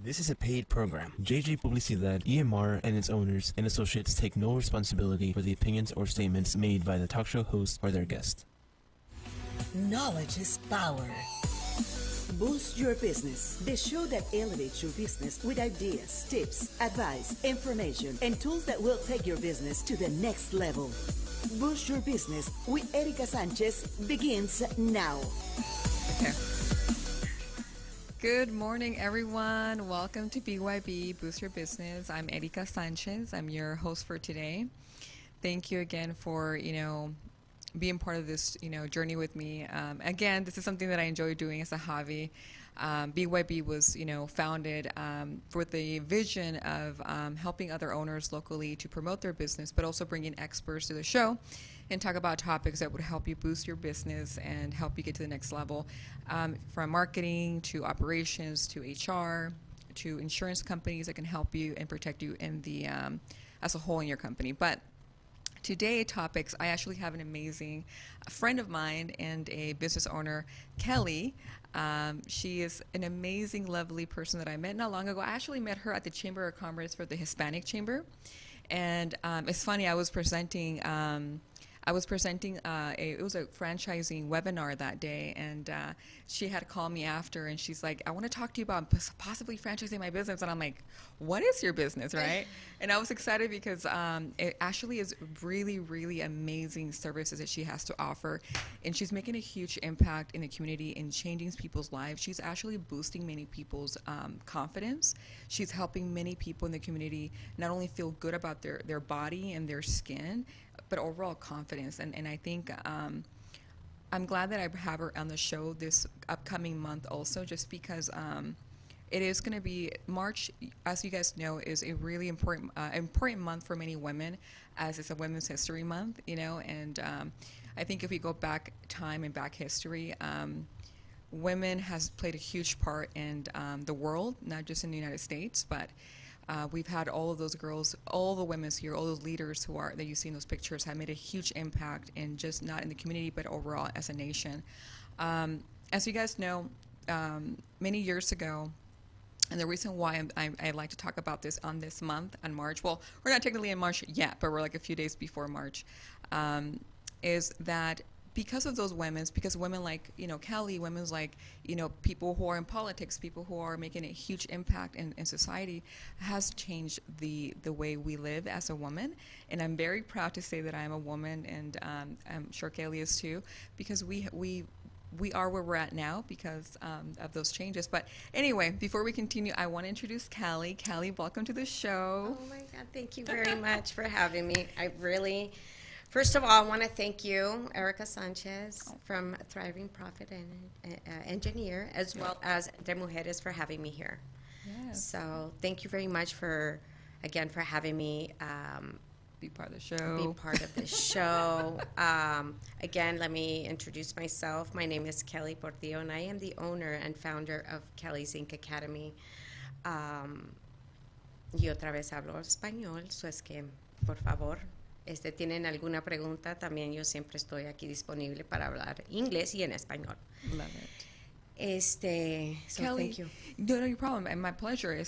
This is a paid program. JJ Publicidad, EMR, and its owners and associates take no responsibility for the opinions or statements made by the talk show host or their guest. Knowledge is power. Boost Your Business, the show that elevates your business with ideas, tips, advice, information, and tools that will take your business to the next level. Boost Your Business with Erika Sanchez begins now. Okay. Good morning, everyone. Welcome to BYB Boost Your Business. I'm Erika Sanchez. I'm your host for today. Thank you again for, being part of this, journey with me. Again, this is something that I enjoy doing as a hobby. BYB was, founded with the vision of helping other owners locally to promote their business, but also bringing experts to the show and talk about topics that would help you boost your business and help you get to the next level, from marketing to operations to HR to insurance companies that can help you and protect you in the as a whole in your company. But today topics, I actually have an amazing friend of mine and a business owner, Kelly. She is an amazing, lovely person that I met not long ago. I actually met her at the Chamber of Commerce for the Hispanic Chamber. And it's funny, I was presenting it was a franchising webinar that day, and she had called me after, and she's like, I want to talk to you about possibly franchising my business. And I'm like, what is your business, right? And I was excited because it actually is really, really amazing services that she has to offer, and she's making a huge impact in the community and changing people's lives. She's actually boosting many people's confidence. She's helping many people in the community not only feel good about their body and their skin, but overall confidence. And I think I'm glad that I have her on the show this upcoming month also, just because it is going to be March, as you guys know, is a really important month for many women, as it's a Women's History Month, and I think if we go back time and back history, women has played a huge part in the world, not just in the United States, but we've had all of those girls, all the women here, all those leaders that you see in those pictures have made a huge impact in just not in the community, but overall as a nation. As you guys know, many years ago, and the reason why I like to talk about this on this month, on March, well, we're not technically in March yet, but we're like a few days before March, is that because of those because women like, Kelly, women's like, people who are in politics, people who are making a huge impact in society, has changed the way we live as a woman. And I'm very proud to say that I'm a woman, and I'm sure Kelly is too, because we are where we're at now because of those changes. But anyway, before we continue, I want to introduce Kelly. Kelly, welcome to the show. Oh my God, thank you very much for having me. First of all, I want to thank you, Erika Sanchez from Thriving Profit and Engineer, as well as De Mujeres, for having me here. Yes. So thank you very much for having me. Be part of the show. Be part of the show. Again, let me introduce myself. My name is Kelly Portillo, and I am the owner and founder of Kelly's Inc. Academy. Y otra vez hablo español, so es que, por favor, tienen alguna pregunta, también yo siempre estoy aquí disponible para hablar inglés y en español. Love it. So Kelly, thank you. No problem, and my pleasure.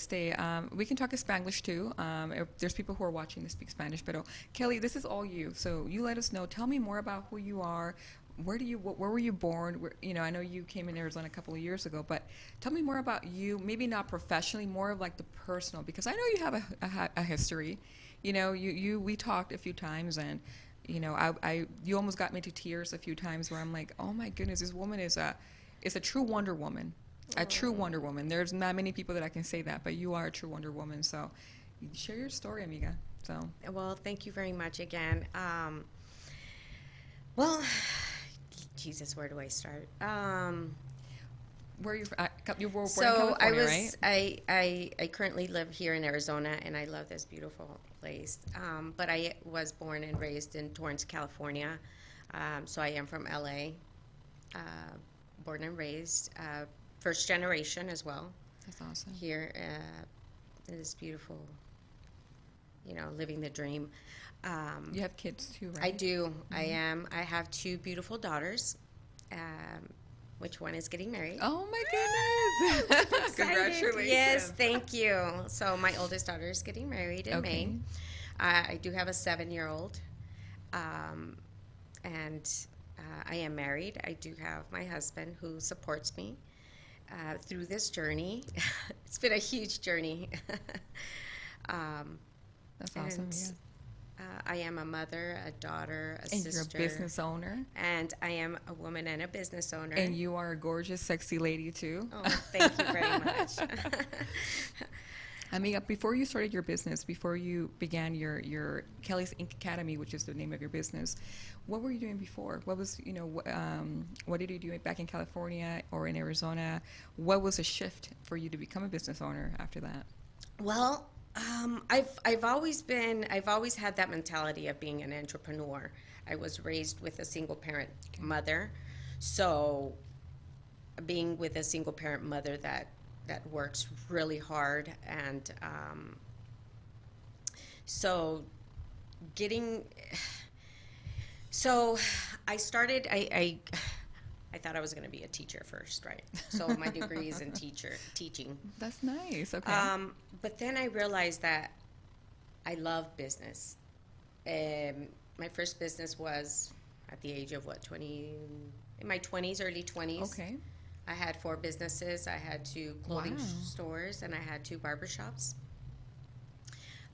We can talk Spanish too. If there's people who are watching that speak Spanish, but Kelly, this is all you. So you let us know. Tell me more about who you are. Where were you born? I know you came in Arizona a couple of years ago, but tell me more about you. Maybe not professionally, more of like the personal, because I know you have a history. We talked a few times, and you almost got me to tears a few times where I'm like, oh my goodness, this woman is a true Wonder Woman, a true Wonder Woman. There's not many people that I can say that, but you are a true Wonder Woman. So share your story, amiga. So. Well, thank you very much again. Well, Jesus, where do I start? Where you were born in so California, right? I currently live here in Arizona, and I love this beautiful place. But I was born and raised in Torrance, California. So I am from LA, born and raised, first generation as well. That's awesome. Here, it is beautiful. Living the dream. You have kids too, right? I do. Mm-hmm. I have two beautiful daughters. which one is getting married. Oh my goodness! Excited. Congratulations. Yes, thank you. So my oldest daughter is getting married in Okay. May. I do have a 7-year-old, and I am married. I do have my husband who supports me through this journey. It's been a huge journey. That's awesome. And, Yeah. I am a mother, a daughter, a And sister. you're a business owner. And I am a woman and a business owner. And you are a gorgeous, sexy lady too. Oh, thank you very much. I mean, before you started your business, before you began your Kelly's Ink Academy, which is the name of your business, what were you doing before? What was, what did you do back in California or in Arizona? What was a shift for you to become a business owner after that? Well, I've always had that mentality of being an entrepreneur. I was raised with a single parent mother, so being with a single parent mother that works really hard, and so I started. I thought I was going to be a teacher first, right? So my degree is in teaching. That's nice. Okay. But then I realized that I love business. My first business was at the age of 20, in my 20s, early 20s. Okay. I had 4 businesses. I had 2 clothing Wow. stores, and I had 2 barbershops,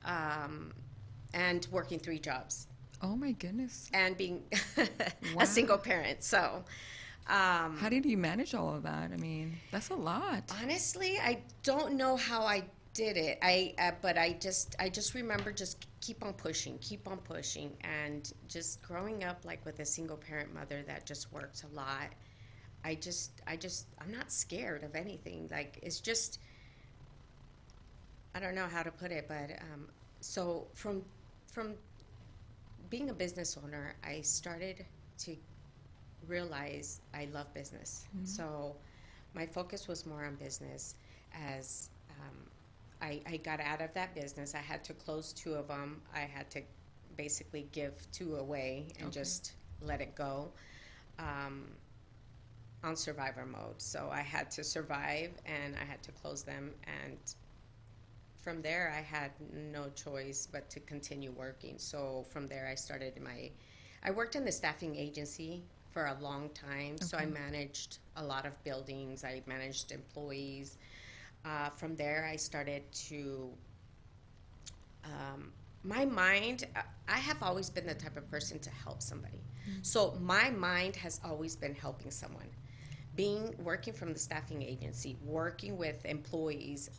and working 3 jobs, Oh my goodness. and being Wow. a single parent. So, How did you manage all of that? I mean, that's a lot. honestly, I don't know how I did it. But I just remember just keep on pushing, and just growing up like with a single parent mother that just works a lot. I'm not scared of anything. Like, it's just, I don't know how to put it, but so from being a business owner, I started to realize I love business. So my focus was more on business. As I got out of that business, I had to close 2 of them. I had to basically give 2 away and Okay. just let it go. On survivor mode. So I had to survive, and I had to close them, and from there I had no choice but to continue working. So from there I worked in the staffing agency for a long time. So I Okay. managed a lot of buildings, I managed employees. From there I started to my mind, I have always been the type of person to help somebody. So my mind has always been helping someone. Working from the staffing agency, working with employees,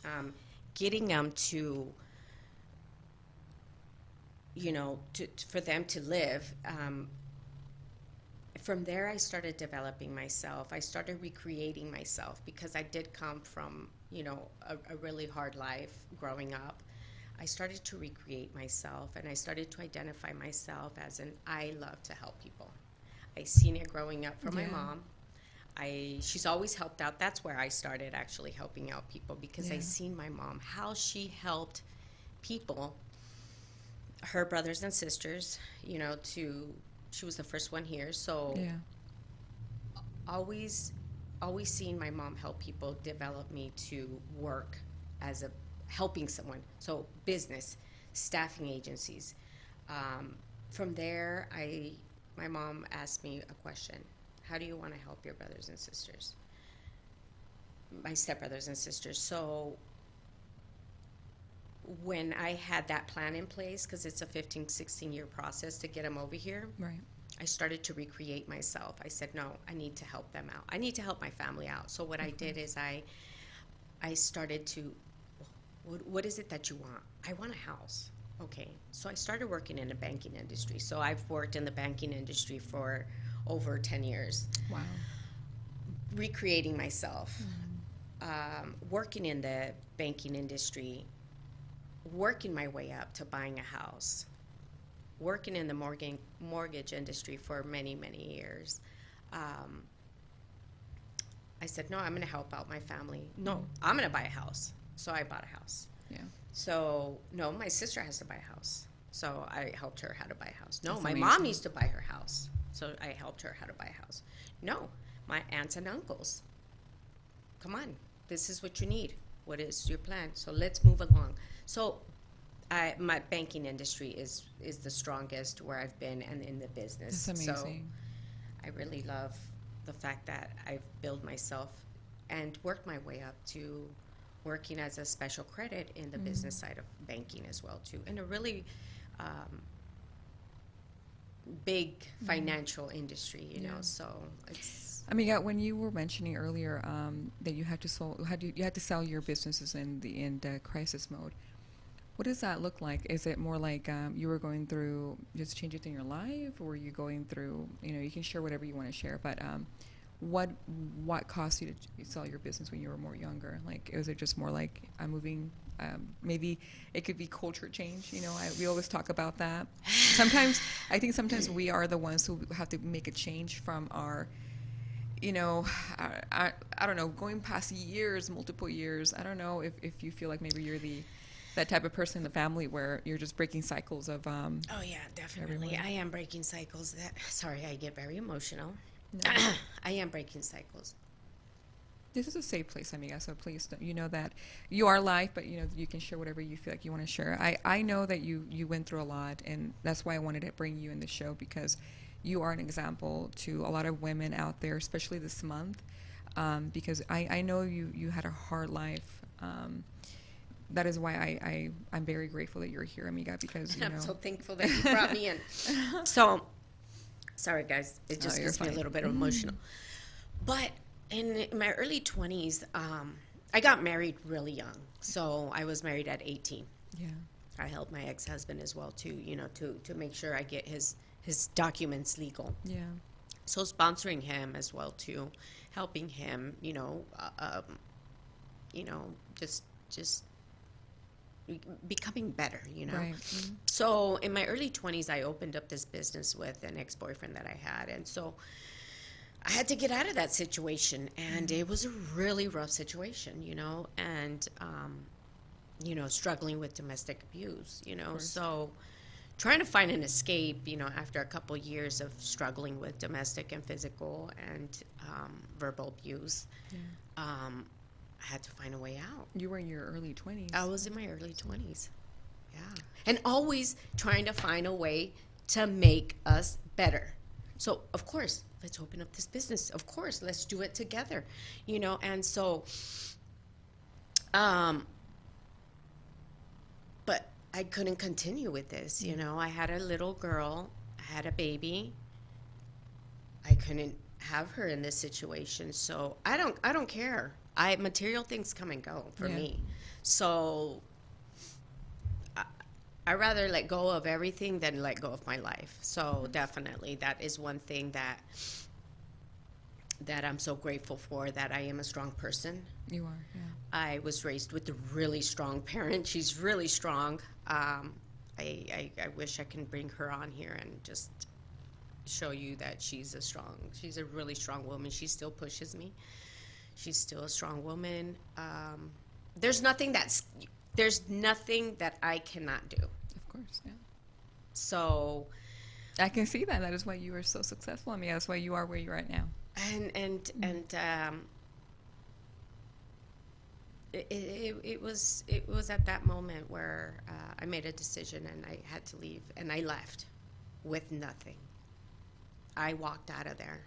getting them to, for them to live. From there, I started developing myself. I started recreating myself because I did come from, a really hard life growing up. I started to recreate myself, and I started to identify myself as I love to help people. I seen it growing up from my Yeah. mom. She's always helped out. That's where I started actually helping out people, because I Yeah. seen my mom, how she helped people, her brothers and sisters, she was the first one here. So Yeah. always seeing my mom help people developed me to work as a helping someone. So business, staffing agencies. From there, my mom asked me a question. How do you want to help your brothers and sisters? My stepbrothers and sisters. So when I had that plan in place, because it's a 15, 16-year process to get them over here, Right. I started to recreate myself. I said, no, I need to help them out. I need to help my family out. So what I did is I started to, what is it that you want? I want a house. Okay. So I started working in the banking industry. So I've worked in the banking industry for over 10 years, Wow. recreating myself, working in the banking industry, working my way up to buying a house, working in the mortgage industry for many, many years. I said, no, I'm going to help out my family. No, I'm going to buy a house. So I bought a house. Yeah. So, no, my sister has to buy a house. So I helped her how to buy a house. No, That's my amazing. mom needs to buy her house. So I helped her how to buy a house. No, my aunts and uncles. Come on, this is what you need. What is your plan? So let's move along. So my banking industry is the strongest where I've been and in the business. That's amazing. So I really love the fact that I've built myself and worked my way up to working as a special credit in the business side of banking as well too, in a really big financial industry, you know. So it's Amiga, when you were mentioning earlier that you had to sell your businesses in the crisis mode, what does that look like? Is it more like you were going through just changes in your life, or were you going through, you can share whatever you want to share, but what caused you to sell your business when you were more younger? Like, was it just more like I'm moving? Maybe it could be culture change. We always talk about that. I think sometimes we are the ones who have to make a change from our, I don't know, going past years, multiple years. I don't know if you feel like maybe you're that type of person in the family where you're just breaking cycles of. Oh yeah, definitely. everyone. I am breaking cycles. Sorry, I get very emotional. No. I am breaking cycles. This is a safe place, amiga, so please, you know that you are live, but you can share whatever you feel like you want to share. I know that you went through a lot, and that's why I wanted to bring you in the show, because you are an example to a lot of women out there, especially this month, because I know you had a hard life. That is why I'm very grateful that you're here, amiga, because I'm so thankful that you brought me in. So, sorry guys, it just you're gets me a fine. little bit emotional. But in my early 20s, I got married really young. So I was married at 18. Yeah. I helped my ex-husband as well too, to make sure I get his documents legal. Yeah. So sponsoring him as well too, helping him, just becoming better, Right. Mhm. So in my early 20s, I opened up this business with an ex-boyfriend that I had. And so I had to get out of that situation. And it was a really rough situation, and, struggling with domestic abuse, So trying to find an escape, after a couple years of struggling with domestic and physical and verbal abuse, I had to find a way out. You were in your early 20s. I was in my early 20s. Yeah. And always trying to find a way to make us better. So, of course, let's open up this business. Of course, let's do it together. And so, but I couldn't continue with this. I had a little girl, I had a baby. I couldn't have her in this situation. So I don't care. Material things come and go for me. So I rather let go of everything than let go of my life. So definitely that is one thing that I'm so grateful for, that I am a strong person. You are, yeah. I was raised with a really strong parent. She's really strong. I wish I can bring her on here and just show you that she's a really strong woman. She still pushes me. She's still a strong woman. There's nothing that I cannot do. Of course, yeah. So I can see that. That is why you are so successful. I mean, that's why you are where you're at now. It was at that moment where I made a decision and I had to leave, and I left with nothing. I walked out of there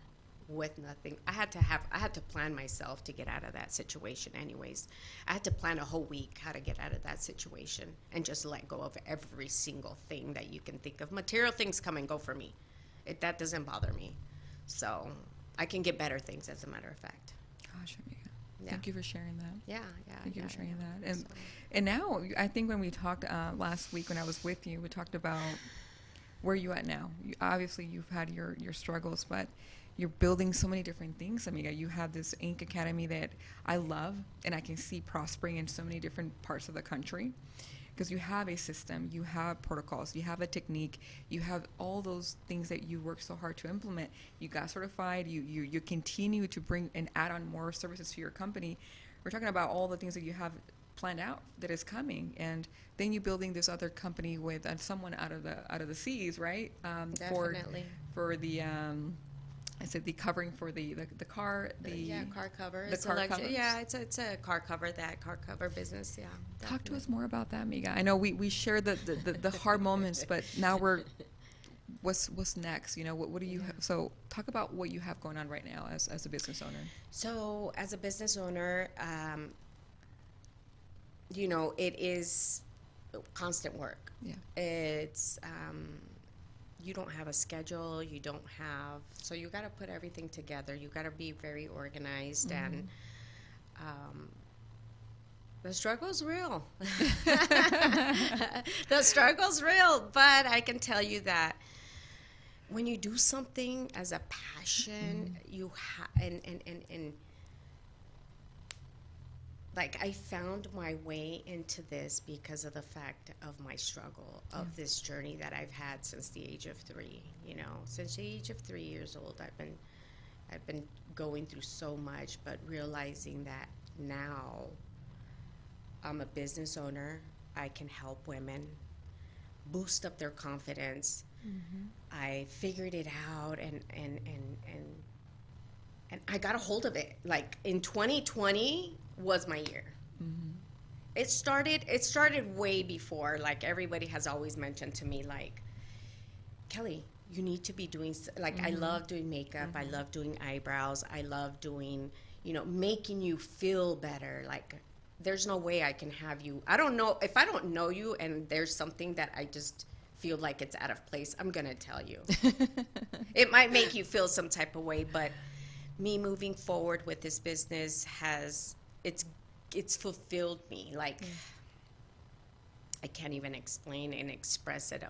with nothing. I had to plan myself to get out of that situation anyways. I had to plan a whole week how to get out of that situation and just let go of every single thing that you can think of. Material things come and go for me. That doesn't bother me. So I can get better things, as a matter of fact. Gosh, amiga. Yeah. Thank you for sharing that. Yeah. Thank you for sharing that. And now, I think when we talked last week when I was with you, we talked about where you at now. Obviously, you've had your struggles, but you're building so many different things, amiga. You have this Ink Academy that I love, and I can see prospering in so many different parts of the country, because you have a system, you have protocols, you have a technique, you have all those things that you work so hard to implement. You got certified, you continue to bring and add on more services to your company. We're talking about all the things that you have planned out that is coming, and then you building this other company with someone out of the seas, right? Definitely. For the I said the covering for the car, car cover. the car covers. Yeah, it's a car cover, that car cover business. Yeah. Talk to definitely. us more about that, Amiga. I know we share the hard moments, but now what's next? You know, what do you so talk about what you have going on right now as a business owner. So as a business owner, you know, it is constant work. Yeah. It's you don't have a schedule, you don't have, so you got to put everything together. You got to be very organized, and the struggle's real. The struggle's real, but I can tell you that when you do something as a passion, you and like I found my way into this because of the fact of my struggle of this journey that I've had since the age of 3. You know, since the age of 3 years old, I've been going through so much, but realizing that now I'm a business owner, I can help women boost up their confidence. I figured it out, and I got a hold of it. Like in 2020 was my year. It started way before. Like everybody has always mentioned to me, like, Kelly, you need to be doing, like, I love doing makeup. I love doing eyebrows. I love doing, you know, making you feel better. Like, there's no way I can have you. I don't know, if I don't know you and there's something that I just feel like it's out of place, I'm going to tell you. It might make you feel some type of way, but me moving forward with this business it's fulfilled me. Like, I can't even explain and express it.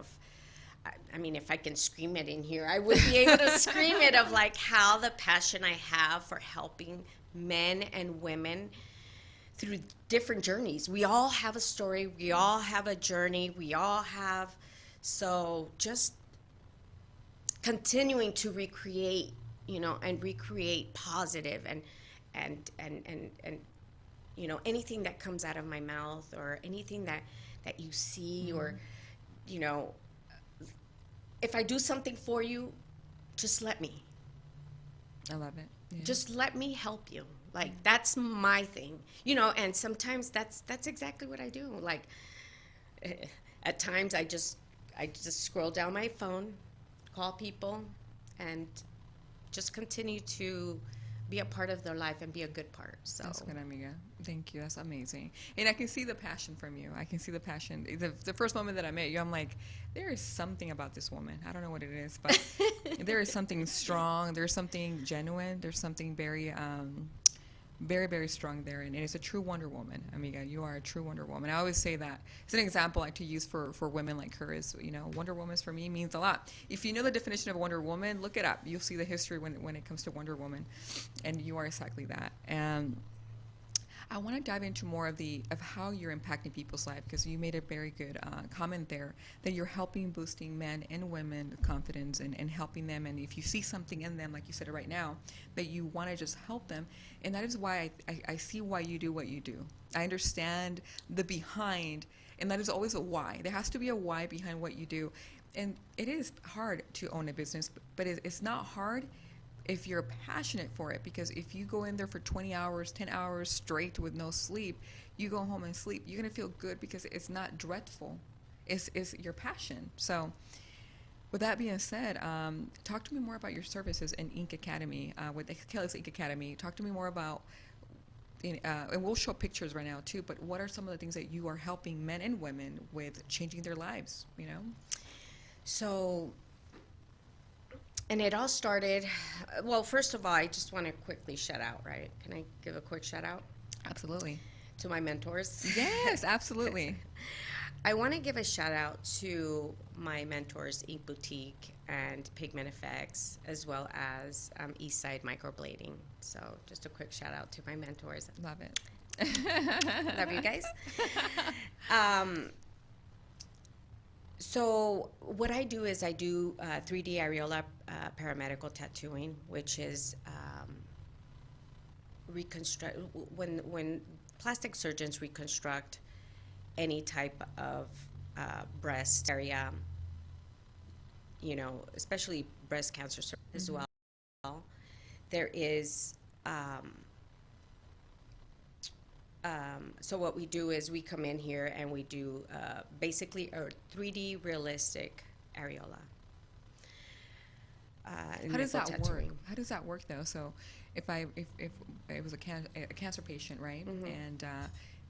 I mean, if I can scream it in here, I would be able to scream it, of like how the passion I have for helping men and women through different journeys. We all have a story. We all have a journey. We all have, so just continuing to recreate, you know, and recreate positive and you know, anything that comes out of my mouth or anything that you see, or, you know, if I do something for you, just let me. I love it. Yeah. Just let me help you. Like, that's my thing, you know. And sometimes that's exactly what I do. Like, at times I just scroll down my phone, call people, and just continue to be a part of their life and be a good part. So That's good, Amiga. Thank you. That's amazing. And I can see the passion from you. I can see the passion. The first moment that I met you, I'm like, there is something about this woman. I don't know what it is, but there is something strong. There's something genuine. There's something very, very, very strong there. And it's a true Wonder Woman, Amiga. You are a true Wonder Woman. I always say that. It's an example I like to use for women like her is, you know, Wonder Woman for me means a lot. If you know the definition of Wonder Woman, look it up. You'll see the history when it comes to Wonder Woman. And you are exactly that. And I want to dive into more of how you're impacting people's life, because you made a very good comment there that you're helping boosting men and women confidence and helping them. And if you see something in them, like you said it right now, that you want to just help them. And that is why I see why you do what you do. I understand the behind, and that is always a why. There has to be a why behind what you do. And it is hard to own a business, but it's not hard if you're passionate for it, because if you go in there for 20 hours, 10 hours straight with no sleep, you go home and sleep, you're going to feel good because it's not dreadful. It's your passion. So with that being said, talk to me more about your services in Ink Academy, with Kelly's Ink Academy. Talk to me more about, and we'll show pictures right now too, but what are some of the things that you are helping men and women with changing their lives, you know? So, and it all started, well, first of all, I just want to quickly shout out, right? Can I give a quick shout out Absolutely. to my mentors? Yes, absolutely. I want to give a shout out to my mentors, Ink Boutique and Pigment Effects, as well as Eastside Microblading. So just a quick shout out to my mentors. Love it. Love you guys. So what I do is I do 3D areola paramedical tattooing, which is reconstruct when plastic surgeons reconstruct any type of breast area, you know, especially breast cancer as well. There is, so what we do is we come in here and we do basically a 3D realistic areola. How does nipple that work? tattooing. How does that work though? So if it was a cancer patient, right, and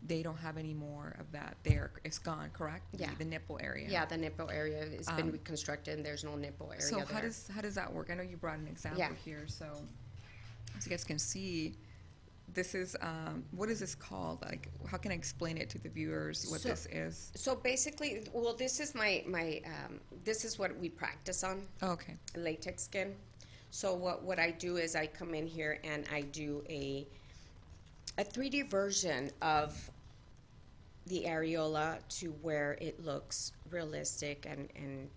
they don't have any more of that, it's gone, correct? Yeah. The nipple area. Yeah, the nipple area has been reconstructed and there's no nipple area So there. how does that work? I know you brought an example Yeah. here, so as you guys can see, this is what is this called? Like, how can I explain it to the viewers what So- this is? So basically, well, this is this is what we practice on, Oh, okay. latex skin. So what I do is I come in here and I do a 3D version of the areola to where it looks realistic and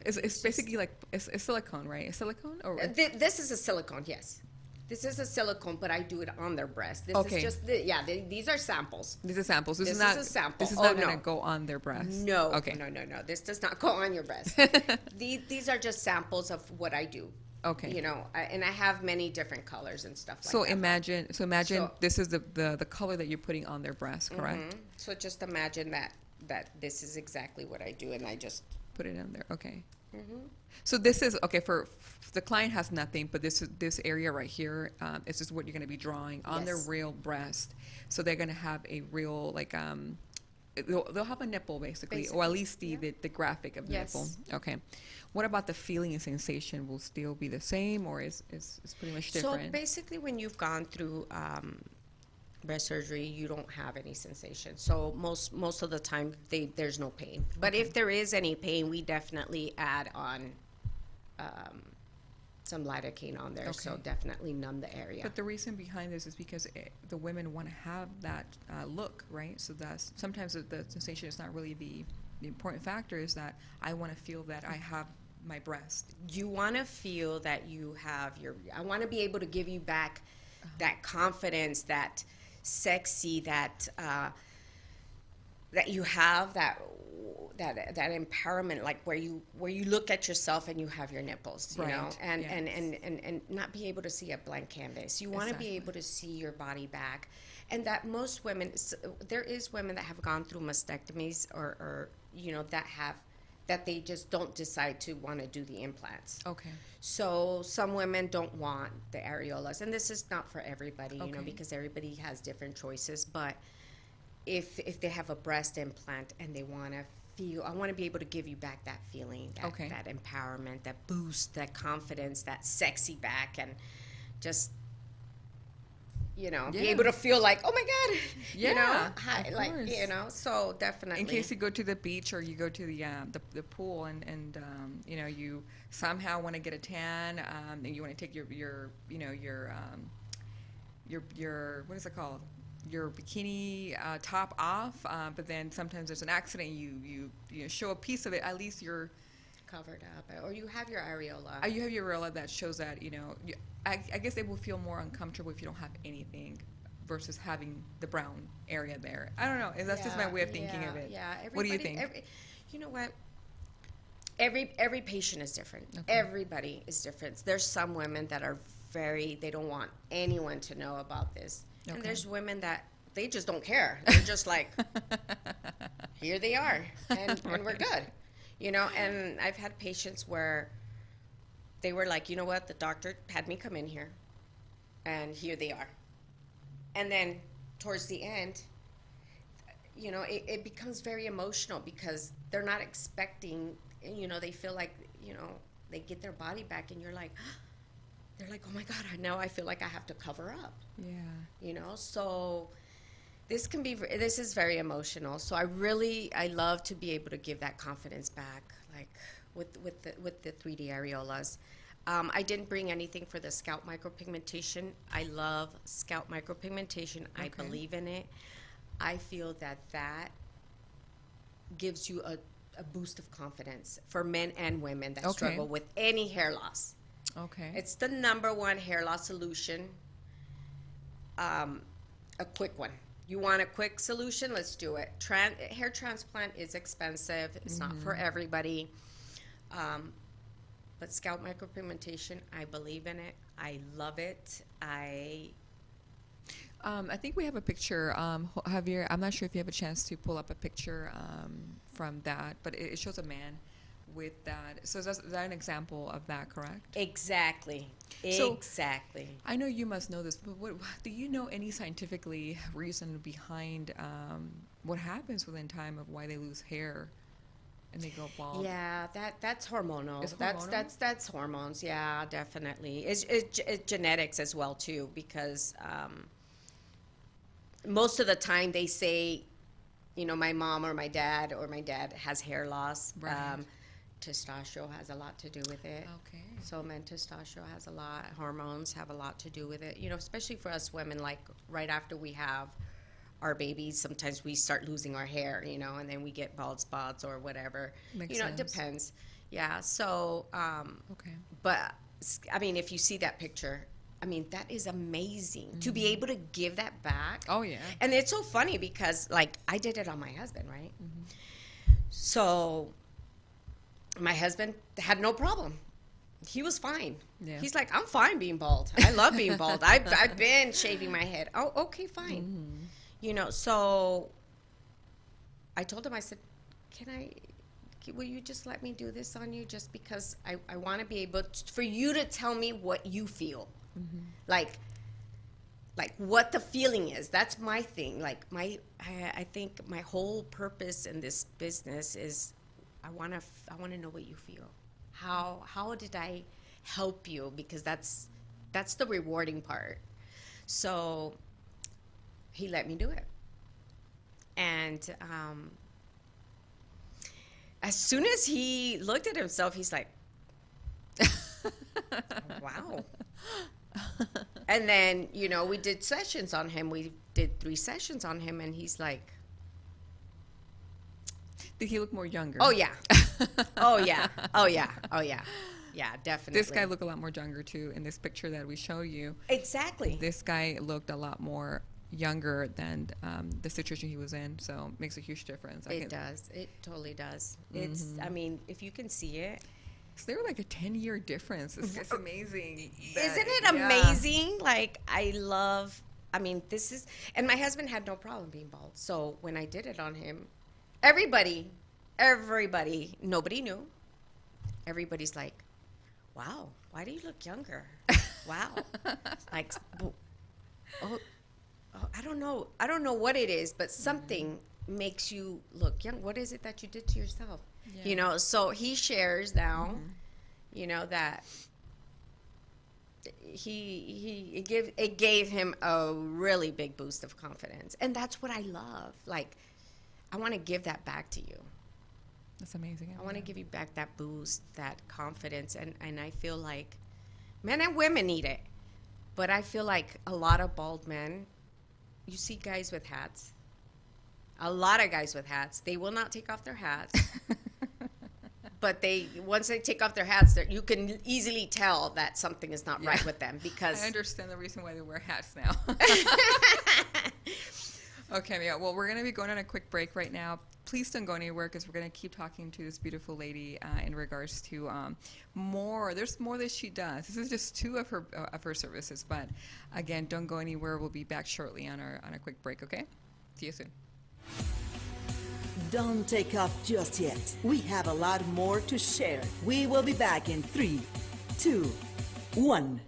It's basically like it's silicone, right? It's silicone or this is a silicone, yes. This is a silicone, but I do it on their breast. This Okay. is just these are samples. these are samples. This This is not is a sample. This is Oh, not no. gonna go on their breast. No, Okay. no. This does not go on your breast. These are just samples of what I do. Okay. You know, and I have many different colors and stuff like So that. imagine So- this is the color that you're putting on their breast, correct? Mhm. So just imagine that this is exactly what I do, and I just Put it on there. Okay. Mm-hmm. So this is okay for the client has nothing, but this area right here is just what you're going to be drawing on their Yes. real breast. So they're going to have a real like they'll have a nipple basically, or at Basically, least yeah. the graphic of the Yes. nipple. Okay. What about the feeling and sensation? Will still be the same, or is pretty much different? So basically, when you've gone through breast surgery, you don't have any sensation. So most of the time, there's no pain. But if there is any pain, we definitely add on some lidocaine on there. So Okay. definitely numb the area. But the reason behind this is because the women want to have that look, right? So that's sometimes the sensation is not really the important factor. Is that I want to feel that I have my breast. You want to feel that you have I want to be able to give you back that confidence, that sexy, that that you have that empowerment, like where you look at yourself and you have your nipples, you know, Right, and, yes. and not be able to see a blank canvas. You want to Exactly. be able to see your body back, and that most women, there is women that have gone through mastectomies or you know that they just don't decide to want to do the implants. Okay. So some women don't want the areolas, and this is not for everybody, you know, Okay. because everybody has different choices. But if they have a breast implant and they want to feel, I want to be able to give you back that feeling, Okay. that empowerment, that boost, that confidence, that sexy back, and just, you know, be Yeah. able to feel like, oh my God, you know, Yeah, hi, of like, course. you know, so definitely. In case you go to the beach or you go to the pool and you know you somehow want to get a tan and you want to take your you know your what is it called, your bikini top off, but then sometimes there's an accident, you know, show a piece of it, at least you're covered up, or you have your areola. you have your areola that shows that, you know, I guess it will feel more uncomfortable if you don't have anything versus having the brown area there. I don't know. That's just my way of thinking of it. Yeah. What do you Everybody- think? You know what? Every patient is different. Okay. Everybody is different. There's some women that are they don't want anyone to know about this. Okay. And there's women that they just don't care. They're just like, here they are, and we're good. You know, and I've had patients where they were like, you know what, the doctor had me come in here, and here they are. And then towards the end, you know, it becomes very emotional because they're not expecting, you know, they feel like, you know, they get their body back and you're like, they're like, oh my God, now I feel like I have to cover up, Yeah. you know? So this is very emotional. So I love to be able to give that confidence back, like with the 3D areolas. I didn't bring anything for the scalp micropigmentation. I love scalp micropigmentation. I Okay. believe in it. I feel that gives you a boost of confidence for men and women that Okay. struggle with any hair loss. Okay. It's the #1 hair loss solution. A quick one. You want a quick solution? Let's do it. Hair transplant is expensive. It's not for everybody. But scalp micropigmentation, I believe in it. I love it. I think we have a picture, Javier. I'm not sure if you have a chance to pull up a picture from that, but it shows a man with that. So is that an example of that, correct? Exactly. So- Exactly. I know you must know this, but do you know any scientifically reason behind what happens within time of why they lose hair and they go bald? Yeah, that's hormonal. It's That's hormonal? that's hormones. Yeah, definitely. It's genetics as well too, because most of the time they say, my mom or my dad has hair loss. Right. Testosterone has a lot to do with it. Okay. So testosterone has a lot. Hormones have a lot to do with it. Especially for us women, like right after we have our babies, sometimes we start losing our hair, and then we get bald spots or whatever. Makes It sense. depends. Yeah. So, Okay. but I mean, if you see that picture, I mean, that is amazing to be able to give that back. Oh, yeah. And it's so funny because, like, I did it on my husband, right? Mm-hmm. So my husband had no problem. He was fine. Yeah. He's like, I'm fine being bald. I love being bald. I've been shaving my head. Oh, okay, fine. So I told him, I said, will you just let me do this on you just because I want to be able for you to tell me what you feel. Like what the feeling is. That's my thing. Like I think my whole purpose in this business is I want to know what you feel. How did I help you? Because that's the rewarding part. So he let me do it. And as soon as he looked at himself, he's like, wow. And then, we did sessions on him. We did 3 sessions on him, and he's like, Did he look more younger? oh, yeah. Oh, yeah. Oh, yeah. Oh, yeah. Yeah, definitely. This guy looked a lot more younger, too, in this picture that we show you. Exactly. This guy looked a lot more younger than the situation he was in, so it makes a huge difference. It does. It totally does. It's, I mean, if you can see it. So they were like a 10-year difference. It's amazing. Isn't it amazing? Like, this is, and my husband had no problem being bald. So when I did it on him, everybody, nobody knew. Everybody's like, wow, why do you look younger? Wow. Like, I don't know. I don't know what it is, but something makes you look young. What is it that you did to yourself? Yeah. So he shares now, that it gave him a really big boost of confidence. And that's what I love. Like, I want to give that back to you. That's amazing. I want to give you back that boost, that confidence. And I feel like men and women need it. But I feel like a lot of bald men, you see guys with hats. A lot of guys with hats. They will not take off their hats. But once they take off their hats, you can easily tell that something is not right with them because I understand the reason why they wear hats now. Okay, yeah. Well, we're going to be going on a quick break right now. Please don't go anywhere because we're going to keep talking to this beautiful lady in regards to more. There's more that she does. This is just 2 of her services. But again, don't go anywhere. We'll be back shortly on a quick break. Okay. See you soon. Don't take off just yet. We have a lot more to share. We will be back in 3, 2, 1.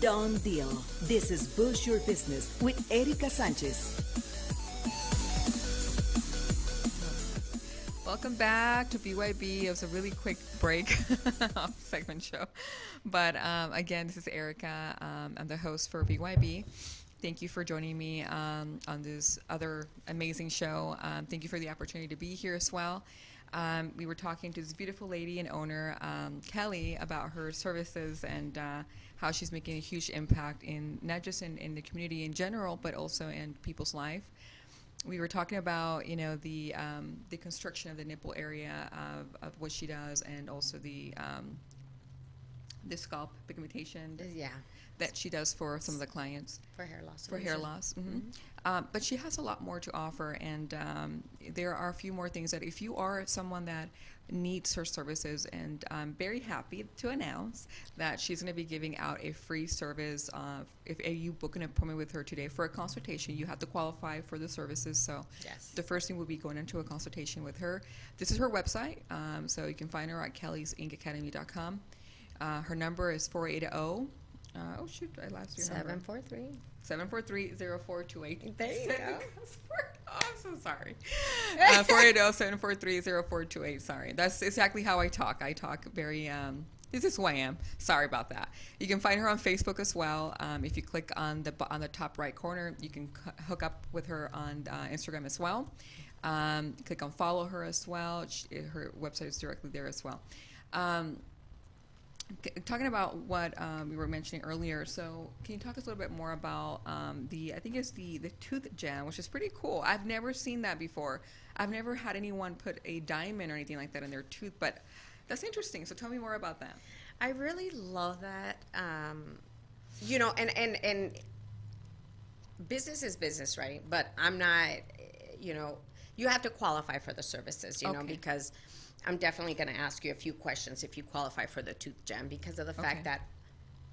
Done deal. This is Boost Your Business with Erika Sanchez. Welcome back to BYB. It was a really quick break segment show. But again, this is Erica. I'm the host for BYB. Thank you for joining me on this other amazing show. Thank you for the opportunity to be here as well. We were talking to this beautiful lady and owner, Kelly, about her services and how she's making a huge impact in not just in the community in general, but also in people's life. We were talking about, the construction of the nipple area of what she does, and also the scalp pigmentation Yeah, that she does for some of the clients for hair loss. for hair loss. But she has a lot more to offer, and there are a few more things that if you are someone that needs her services, and I'm very happy to announce that she's going to be giving out a free service. If you book an appointment with her today for a consultation, you have to qualify for the services. So Yes. the first thing will be going into a consultation with her. This is her website, so you can find her at kellysinkacademy.com. Her number is 480. Oh shoot! I lost your number. 743. 743-0428. There you go. Oh, I'm so sorry. 480-743-0428. Sorry. That's exactly how I talk. I talk very, this is who I am. Sorry about that. You can find her on Facebook as well. If you click on the top right corner, you can hook up with her on Instagram as well. Click on follow her as well. Her website is directly there as well. Talking about what we were mentioning earlier, so can you talk us a little bit more about I think it's the tooth gem, which is pretty cool. I've never seen that before. I've never had anyone put a diamond or anything like that in their tooth, but that's interesting. So tell me more about that. I really love that. And business is business, right? But I'm not, you have to qualify for the services, Okay. because I'm definitely going to ask you a few questions if you qualify for the tooth gem, because of the fact Okay. that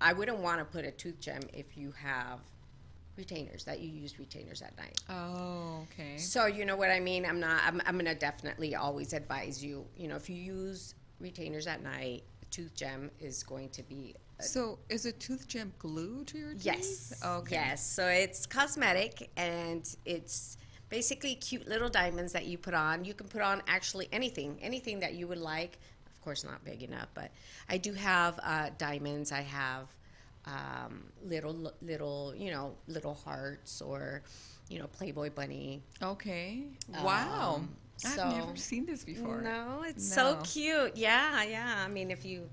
I wouldn't want to put a tooth gem if you have retainers, that you use retainers at night. Oh, okay. So you know what I mean? I'm going to definitely always advise you, if you use retainers at night, tooth gem is going to be So is a tooth gem glued to your teeth? yes. Okay. Yes. So it's cosmetic, and it's basically cute little diamonds that you put on. You can put on actually anything that you would like. Of course, not big enough, but I do have diamonds. I have little hearts, or Playboy bunny. Okay. Wow. I've so- never seen this before. No, it's so No. cute. Yeah. I mean, if you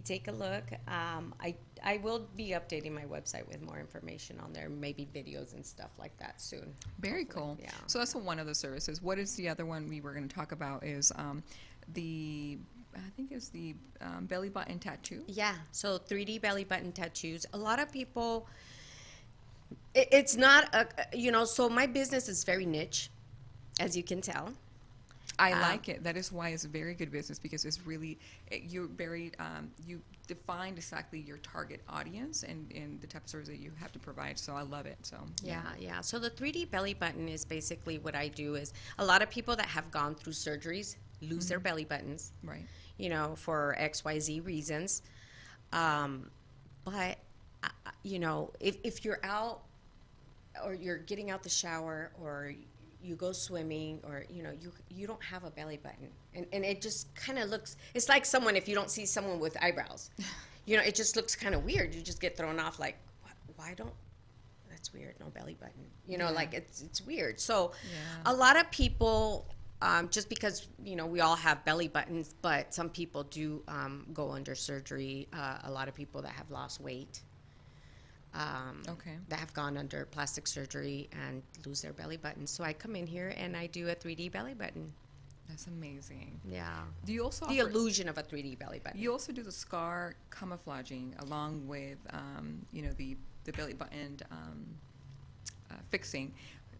take a look, I will be updating my website with more information on there, maybe videos and stuff like that soon. Very hopefully. cool. Yeah. So that's one of the services. What is the other one we were going to talk about? Is the belly button tattoo. Yeah. So 3D belly button tattoos. A lot of people. It's not So my business is very niche, as you can tell. I like it. That is why it's a very good business, because it's really you're very you defined exactly your target audience and the type of service that you have to provide. So I love it. So Yeah. So the 3D belly button is basically what I do is a lot of people that have gone through surgeries lose their belly buttons, right. for XYZ reasons. But, if you're out, or you're getting out the shower, or you go swimming, or, you don't have a belly button. And it just kind of looks, it's like if you don't see someone with eyebrows, it just looks kind of weird. You just get thrown off like, why don't, that's weird, no belly button. Like it's weird. So Yeah. a lot of people, just because, we all have belly buttons, but some people do go under surgery. A lot of people that have lost weight, Okay. that have gone under plastic surgery and lose their belly button. So I come in here and I do a 3D belly button. That's amazing. Yeah. Do you also The offer, illusion of a 3D belly button. you also do the scar camouflaging along with the belly button fixing?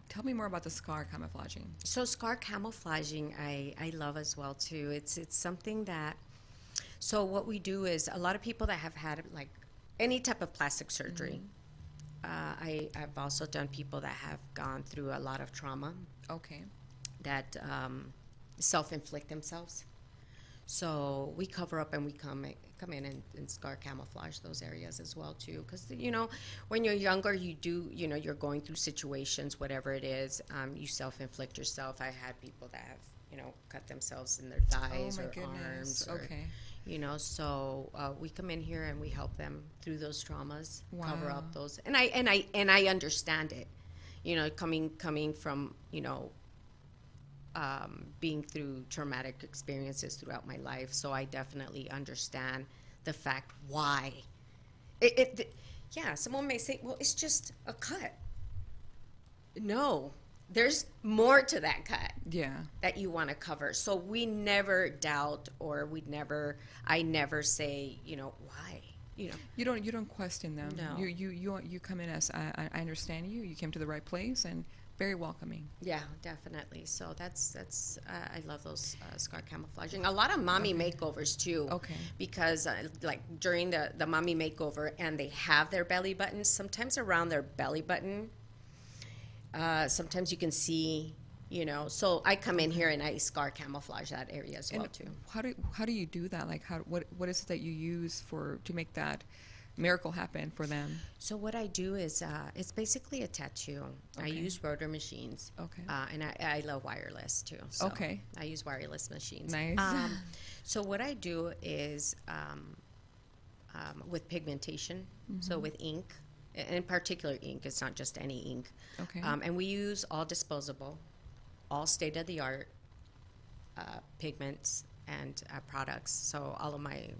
Tell me more about the scar camouflaging. So scar camouflaging, I love as well too. It's something that, so what we do is a lot of people that have had like any type of plastic surgery. I've also done people that have gone through a lot of trauma Okay. that self-inflict themselves. So we cover up and we come in and scar camouflage those areas as well too. Because when you're younger, you do you're going through situations, whatever it is, you self-inflict yourself. I had people that have cut themselves in their thighs Oh my or goodness. arms. Or, Okay. So we come in here and we help them through those traumas, cover Wow. up those, and I understand it. Coming from being through traumatic experiences throughout my life. So I definitely understand the fact why. Yeah, someone may say, well, it's just a cut. No, there's more to that cut Yeah. that you want to cover. So we never doubt, or I never say, why, You don't question them. No. You come in as I understand you. You came to the right place and very welcoming. Yeah, definitely. So that's I love those scar camouflaging. A lot of mommy makeovers too. Okay. Because like during the mommy makeover, and they have their belly buttons. Sometimes around their belly button, sometimes you can see. So I come in here and I scar camouflage that area as well too. How do you do that? Like what is it that you use to make that miracle happen for them? So what I do is it's basically a tattoo. I Okay. use rotor machines. Okay. And I love wireless too. So Okay. I use wireless machines. Nice. So what I do is with pigmentation, so with ink, in particular ink, it's not just any ink. Okay. And we use all disposable, all state-of-the-art pigments and products. So all of my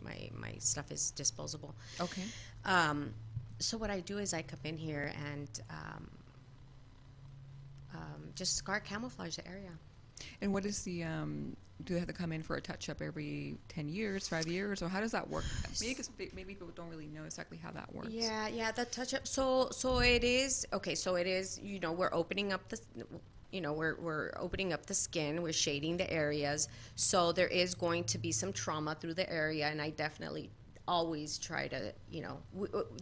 stuff is disposable. Okay. So what I do is I come in here and just scar camouflage the area. And what is the do they have to come in for a touch up every 10 years, 5 years, or how does that work? Maybe people don't really know exactly how that works. Yeah, the touch up. So it is okay. So it is. We're opening up the. We're opening up the skin. We're shading the areas. So there is going to be some trauma through the area, and I definitely always try to.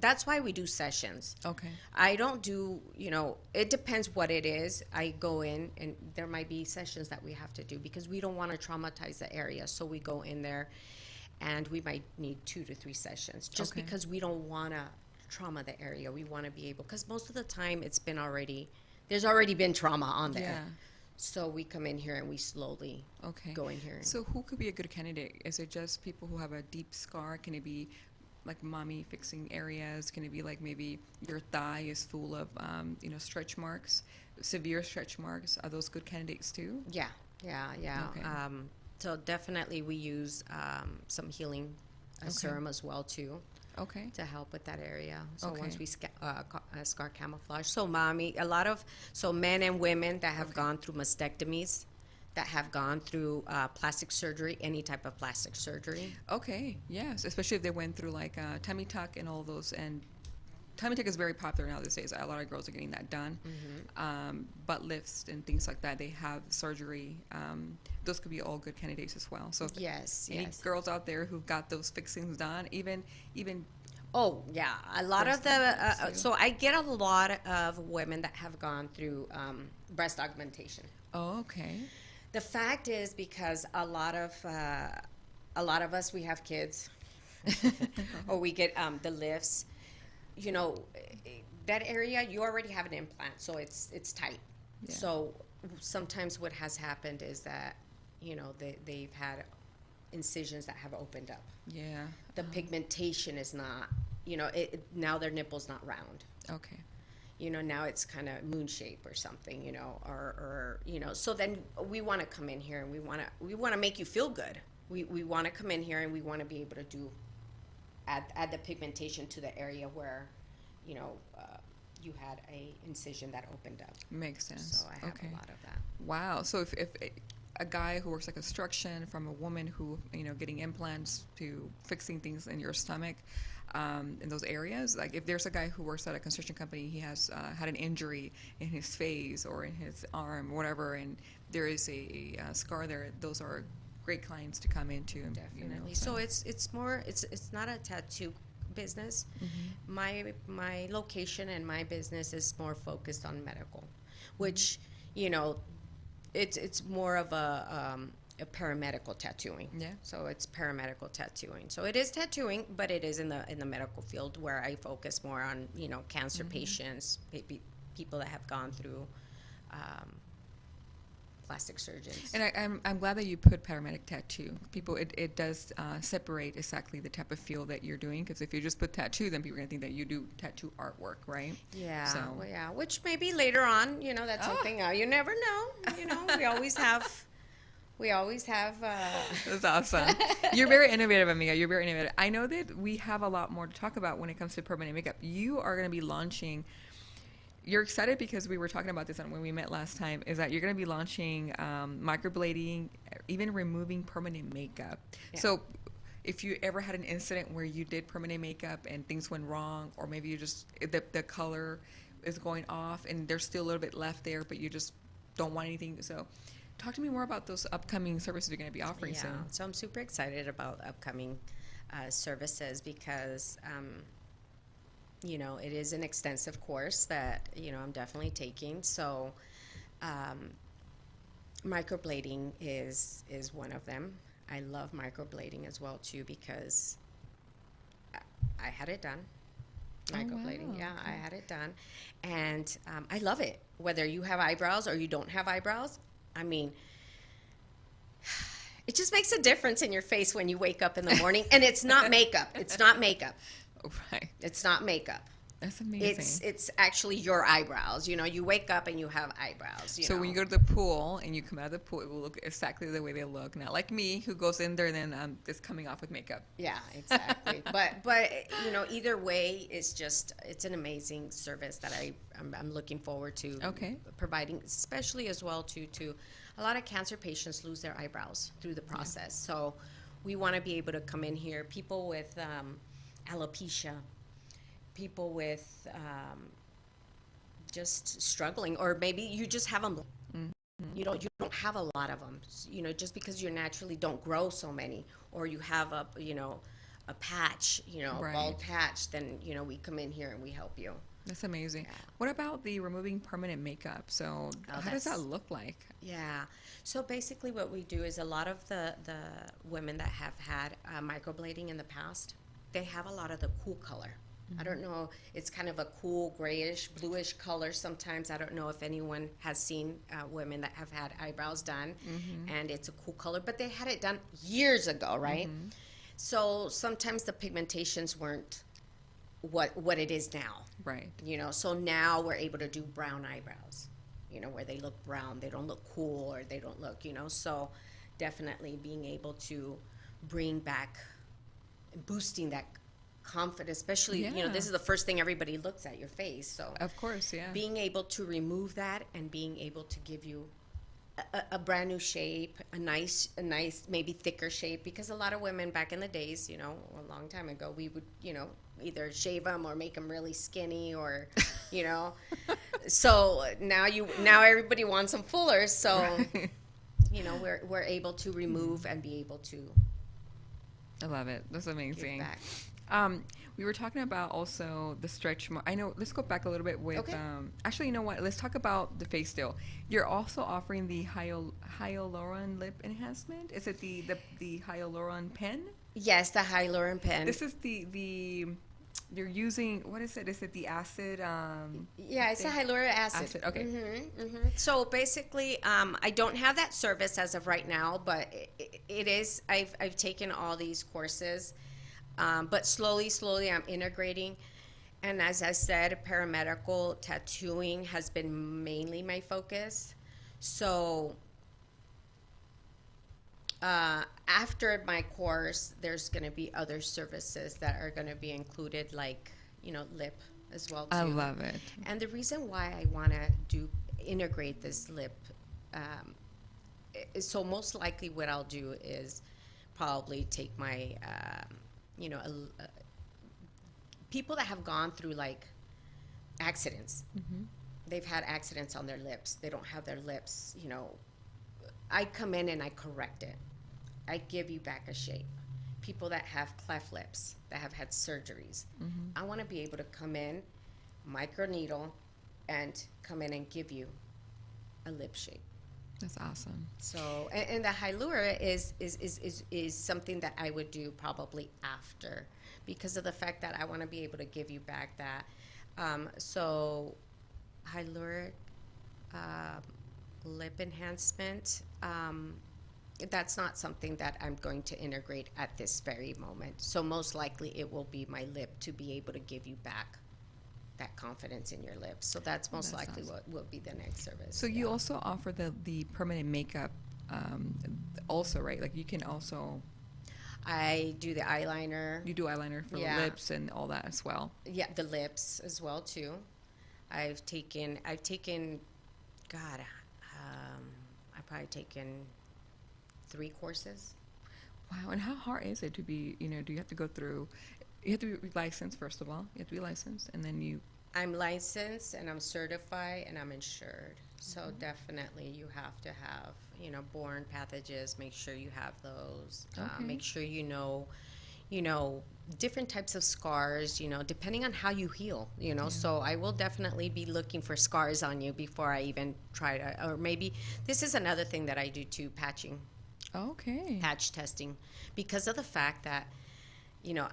That's why we do sessions. Okay. I don't do, it depends what it is. I go in and there might be sessions that we have to do because we don't want to traumatize the area. So we go in there and we might need 2 to 3 sessions just Okay. because we don't want to trauma the area. We want to be able, because most of the time there's already been trauma on there. Yeah. So we come in here and we slowly Okay. go in here. So who could be a good candidate? Is it just people who have a deep scar? Can it be like mommy fixing areas? Can it be like maybe your thigh is full of stretch marks, severe stretch marks? Are those good candidates too? Yeah. Okay. So definitely we use some healing serum as well too. Okay. To help with that area. So Okay. once we scar camouflage. So men and women that have gone through mastectomies, that have gone through plastic surgery, any type of plastic surgery. Okay. Yes. Especially if they went through like tummy tuck and all those. And tummy tuck is very popular now these days. A lot of girls are getting that done. Butt lifts and things like that. They have surgery. Those could be all good candidates as well. So if Yes. girls out there who've got those fixings done, even Oh, yeah. A lot of Breast the, augments, too. so I get a lot of women that have gone through breast augmentation. oh, okay. The fact is because a lot of us, we have kids or we get the lifts, that area, you already have an implant, so it's tight. Yeah. So sometimes what has happened is that, they've had incisions that have opened up. Yeah. The pigmentation is not, now their nipple's not round. Okay. Now it's kind of moon shape or something, or so then we want to come in here and we want to make you feel good. We want to come in here and we want to be able to add the pigmentation to the area where, you had a incision that opened up. Makes sense. So I have okay. a lot of that. Wow. So if a guy who works like construction from a woman who, getting implants to fixing things in your stomach, in those areas, like if there's a guy who works at a construction company, he has had an injury in his face or in his arm, whatever, and there is a scar there, those are great clients to come into. Definitely. So it's more, it's not a tattoo business. My location and my business is more focused on medical, which it's more of a paramedical tattooing. Yeah. So it's paramedical tattooing. So it is tattooing, but it is in the medical field where I focus more on cancer patients, people that have gone through plastic surgeons. And I'm glad that you put paramedic tattoo. People, it does separate exactly the type of feel that you're doing. Because if you just put tattoo, then people are gonna think that you do tattoo artwork, right? Yeah, So well, yeah, which maybe later on, you know, that's something you never know. You know, we always have. that's awesome. You're very innovative, Amiga. You're very innovative. I know that we have a lot more to talk about when it comes to permanent makeup. You are gonna be launching. You're excited because we were talking about this when we met last time, is that you're going to be launching microblading, even removing permanent makeup. Yeah. So if you ever had an incident where you did permanent makeup and things went wrong, or maybe you just, the color is going off and there's still a little bit left there, but you just don't want anything. So talk to me more about those upcoming services you're going to be offering Yeah, soon. so I'm super excited about upcoming services because, you know, it is an extensive course that, you know, I'm definitely taking. So microblading is one of them. I love microblading as well, too, because I had it done. Microblading, wow. yeah, I had it done. And I love it. Whether you have eyebrows or you don't have eyebrows, I mean, it just makes a difference in your face when you wake up in the morning. And it's not makeup. It's not makeup. Right. It's not makeup. That's amazing. It's actually your eyebrows. You know, you wake up and you have eyebrows. So when you go to the pool and you come out of the pool, it will look exactly the way they look. Not like me, who goes in there and then it's coming off with makeup. Yeah, exactly. but you know, either way, it's an amazing service that I'm looking forward to providing, especially as well to a lot of cancer patients lose their eyebrows through the process. So we want to be able to come in here, people with alopecia, people with just struggling, or maybe you just have them. You don't have a lot of them. You know, just because you naturally don't grow so many, or you have a patch, a bald patch, then we come in here and we help you. That's amazing. Yeah. What about the removing permanent makeup? So how does that look like? Yeah. So basically what we do is a lot of the women that have had microblading in the past, they have a lot of the cool color. I don't know, it's kind of a cool grayish, bluish color sometimes. I don't know if anyone has seen women that have had eyebrows done, and it's a cool color, but they had it done years ago, right? So sometimes the pigmentations weren't what it is now. Right. So now we're able to do brown eyebrows, where they look brown, they don't look cool, or they don't look, so definitely being able to bring back, boosting that confidence, especially, this is the first thing everybody looks at, your face. So of course, yeah. Being able to remove that and being able to give you a brand new shape, a nice, maybe thicker shape, because a lot of women back in the days, a long time ago, we would, either shave them or make them really skinny, or, so now everybody wants them fuller. So, right. We're able to remove and be able to. I love it. That's amazing. Give back. We were talking about also the stretch. I know. Let's go back a little bit with. Okay. Actually, you know what? Let's talk about the face still. You're also offering the hyaluron lip enhancement. Is it the hyaluron pen? Yes, the hyaluron pen. This is the. You're using, what is it? Is it the acid? Yeah, it's a hyaluronic acid. Okay. So basically, I don't have that service as of right now, but it is. I've taken all these courses. But slowly I'm integrating. And as I said, paramedical tattooing has been mainly my focus. So after my course, there's going to be other services that are going to be included, like, lip as well, too. I love it. And the reason why I want to integrate this lip, so most likely what I'll do is probably take my... people that have gone through like accidents, they've had accidents on their lips. They don't have their lips, I come in and I correct it. I give you back a shape. People that have cleft lips, that have had surgeries, I want to be able to come in, microneedle, and come in and give you a lip shape. That's awesome. So, and the Hyalura is something that I would do probably after, because of the fact that I want to be able to give you back that. So, hyaluronic lip enhancement, that's not something that I'm going to integrate at this very moment. So most likely it will be my lip to be able to give you back that confidence in your lips. So that's most That likely sounds- what will be the next service. So you Yeah. also offer the permanent makeup, also, right? Like you can also I do the eyeliner. you do eyeliner for Yeah. the lips and all that as well. Yeah, the lips as well too. I've taken, God, I've probably taken 3 courses. Wow. And how hard is it to be? Do you have to go through? You have to be licensed first of all. You have to be licensed, and then you. I'm licensed and I'm certified and I'm insured. So definitely you have to have, born pathogens. Make sure you have those. Okay. Make sure you know, different types of scars, depending on how you heal, So I will definitely be looking for scars on you before I even try to, or maybe this is another thing that I do too, patching. Okay. Patch testing, because of the fact that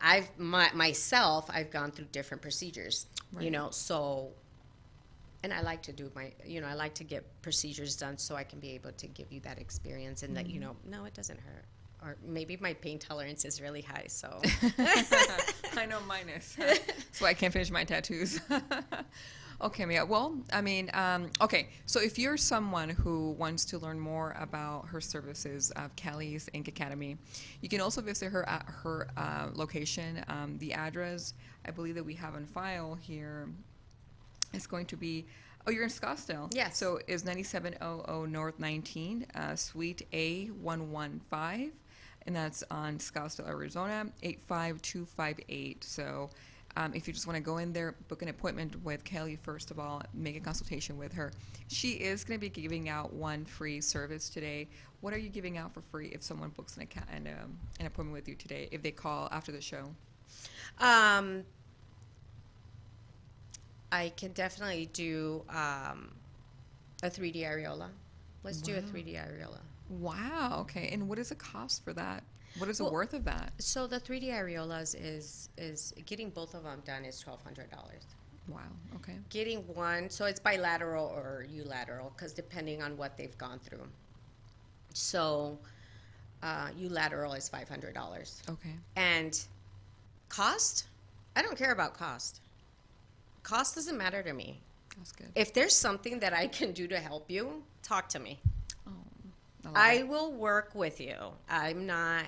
I've gone through different procedures, Right. So, and I like to do I like to get procedures done so I can be able to give you that experience and that no, it doesn't hurt, or maybe my pain tolerance is really high, so I know mine is. That's why I can't finish my tattoos. Okay, Mia. Well, I mean, okay. So if you're someone who wants to learn more about her services of Kelly's Ink Academy, you can also visit her at her location. The address, I believe that we have on file here, is going to be. Oh, you're in Scottsdale. Yes. So it's 9700 North 19, Suite A115, and that's on Scottsdale, Arizona, 85258. So. If you just want to go in there, book an appointment with Kelly, first of all, make a consultation with her. She is going to be giving out one free service today. What are you giving out for free if someone books an appointment with you today, if they call after the show? I can definitely do a 3D areola. Let's do a 3D areola. Wow. Okay. And what is the cost for that? What is the Well, worth of that? So the 3D areolas is getting both of them done is $1,200. Wow. Okay. Getting one, so it's bilateral or unilateral, because depending on what they've gone through. So unilateral is $500. Okay. And cost, I don't care about cost. Cost doesn't matter to me. That's good. If there's something that I can do to help you, talk to me. Oh, love I it. will work with you. I'm not,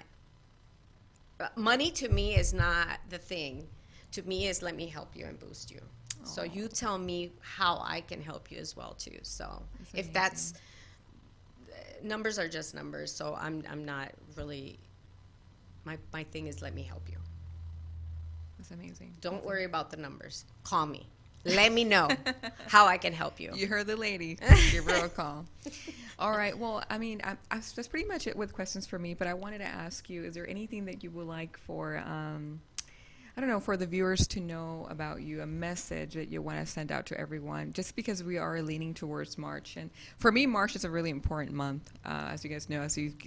money to me is not the thing. To me is let me help you and boost you. So you tell me how I can help you as well too. So That's if that's, numbers are just numbers. So I'm not really, my thing is let me help you. That's amazing. Don't worry about the numbers. Call me. Let me know how I can help you. You heard the lady. Give her a call. All right. Well, I mean, that's pretty much it with questions for me. But I wanted to ask you: is there anything that you would like for, I don't know, for the viewers to know about you? A message that you want to send out to everyone? Just because we are leaning towards March, and for me, March is a really important month, as you guys know.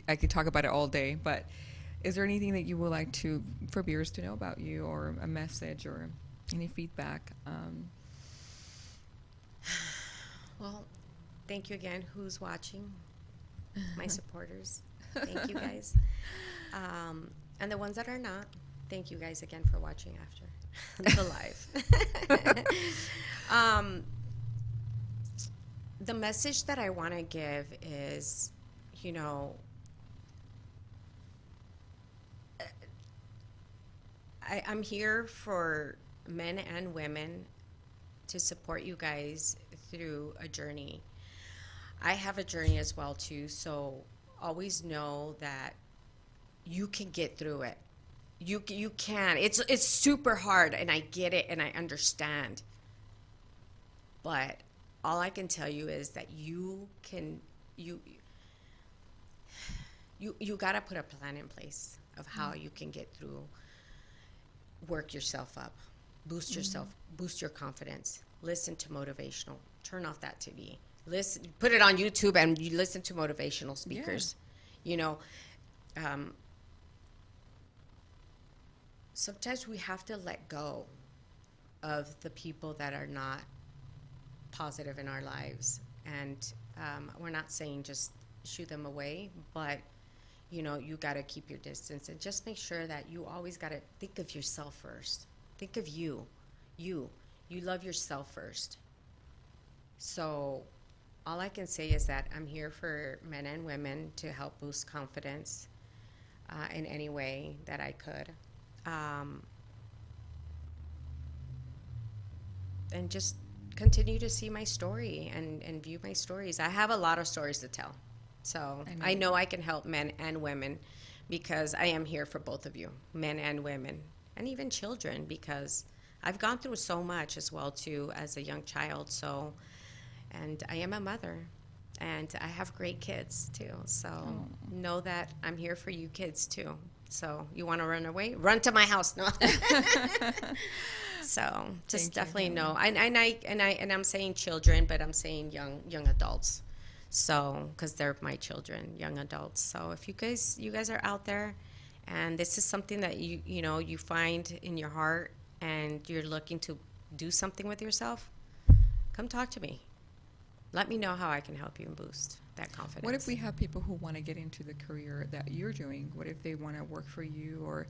I could talk about it all day. But is there anything that you would like for viewers to know about you, or a message, or any feedback? Well, thank you again. Who's watching? My supporters. Thank you guys. And the ones that are not, thank you guys again for watching after the live. The message that I want to give is, I'm here for men and women to support you guys through a journey. I have a journey as well too, so always know that you can get through it. You can. It's super hard, and I get it, and I understand. But all I can tell you is that you gotta put a plan in place of how you can get through. Work yourself up, boost yourself, boost your confidence. Listen to motivational. Turn off that TV. Listen, put it on YouTube, and you listen to motivational speakers. Sometimes we have to let go of the people that are not positive in our lives, and We're not saying just shoo them away, but you know, you got to keep your distance and just make sure that you always got to think of yourself first. Think of you. You love yourself first. So all I can say is that I'm here for men and women to help boost confidence in any way that I could. And just continue to see my story and view my stories. I have a lot of stories to tell. So I know I can help men and women because I am here for both of you, men and women, and even children, because I've gone through so much as well, too, as a young child. So, and I am a mother, and I have great kids, too. So know that I'm here for you kids, too. So you want to run away? Run to my house. No. So just definitely know. And I'm saying children, but I'm saying young adults. So, because they're my children, young adults. So if you guys are out there and this is something that you find in your heart and you're looking to do something with yourself, come talk to me. Let me know how I can help you and boost that confidence. What if we have people who want to get into the career that you're doing? What if they want to work for you, or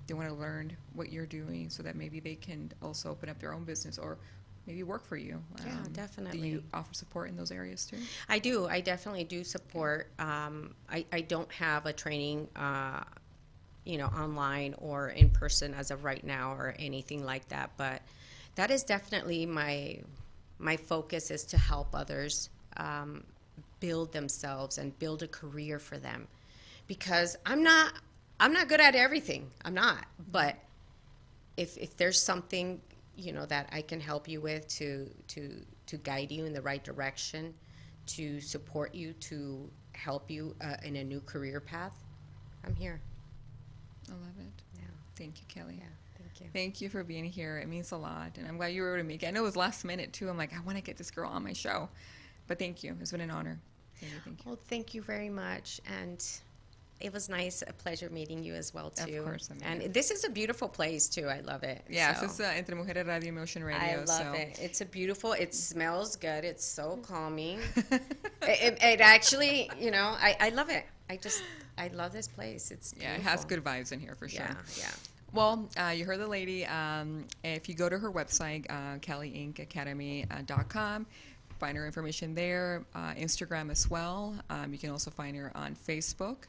they want to learn what you're doing so that maybe they can also open up their own business or maybe work for you? Yeah, definitely. Do you offer support in those areas too? I do. I definitely do support. I don't have a training, online or in person as of right now or anything like that. But that is definitely my focus, is to help others build themselves and build a career for them. Because I'm not good at everything. I'm not. But if there's something that I can help you with to guide you in the right direction, to support you, to help you in a new career path, I'm here. I love it. Yeah. Thank you, Kelly. Yeah. Thank you. Thank you for being here. It means a lot. And I'm glad you were able to make it. I know it was last minute too. I'm like, I want to get this girl on my show. But thank you. It's been an honor. Thank you. Well, thank you very much. And it was a pleasure meeting you as well, too. Of course. And this is a beautiful place, too. I love it. Yes, it's Entre Mujeres Radio Emotion Radio. I love it. It's it smells good. It's so calming. it actually, I love it. I love this place. It's beautiful. Yeah, it has good vibes in here for sure. Yeah. Well, you heard the lady. If you go to her website, kellyinkacademy.com, find her information there. Instagram as well. You can also find her on Facebook.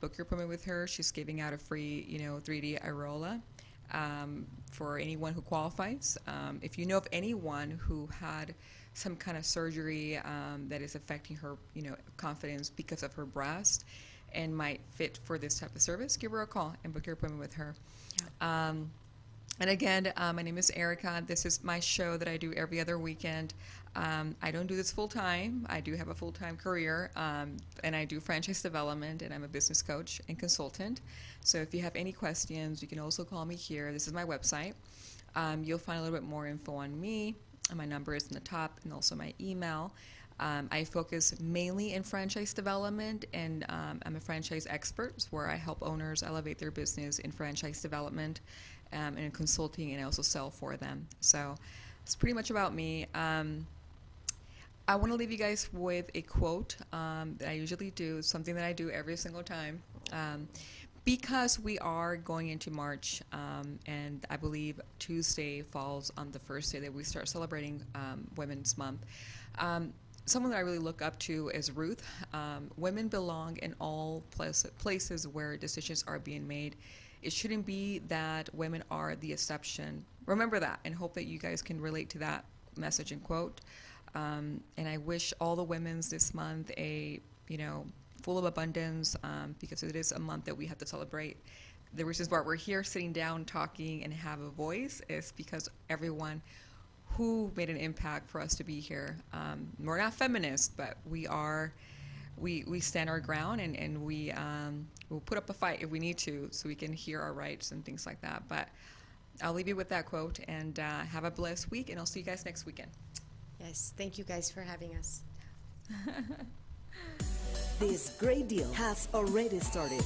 Book your appointment with her. She's giving out a free, 3D Irola for anyone who qualifies. If you know of anyone who had some kind of surgery that is affecting her, confidence because of her breast and might fit for this type of service, give her a call and book your appointment with her. Yeah. And again, my name is Erica. This is my show that I do every other weekend. I don't do this full time. I do have a full-time career, and I do franchise development, and I'm a business coach and consultant. So if you have any questions, you can also call me here. This is my website. You'll find a little bit more info on me. My number is in the top, and also my email. I focus mainly in franchise development, and I'm a franchise expert, where I help owners elevate their business in franchise development and in consulting, and I also sell for them. So it's pretty much about me. I want to leave you guys with a quote that I usually do, something that I do every single time. Because we are going into March, and I believe Tuesday falls on the first day that we start celebrating Women's Month. Someone that I really look up to is Ruth. Women belong in all places where decisions are being made. It shouldn't be that women are the exception. Remember that, and hope that you guys can relate to that message and quote. And I wish all the women's this month full of abundance, because it is a month that we have to celebrate. The reasons why we're here sitting down talking and have a voice is because everyone who made an impact for us to be here. We're not feminists, but we stand our ground, and we'll put up a fight if we need to, so we can hear our rights and things like that. But I'll leave you with that quote, and have a blessed week, and I'll see you guys next weekend. Yes, thank you guys for having us. This great deal has already started.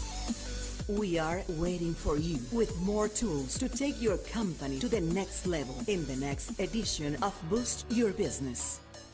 We are waiting for you with more tools to take your company to the next level in the next edition of Boost Your Business.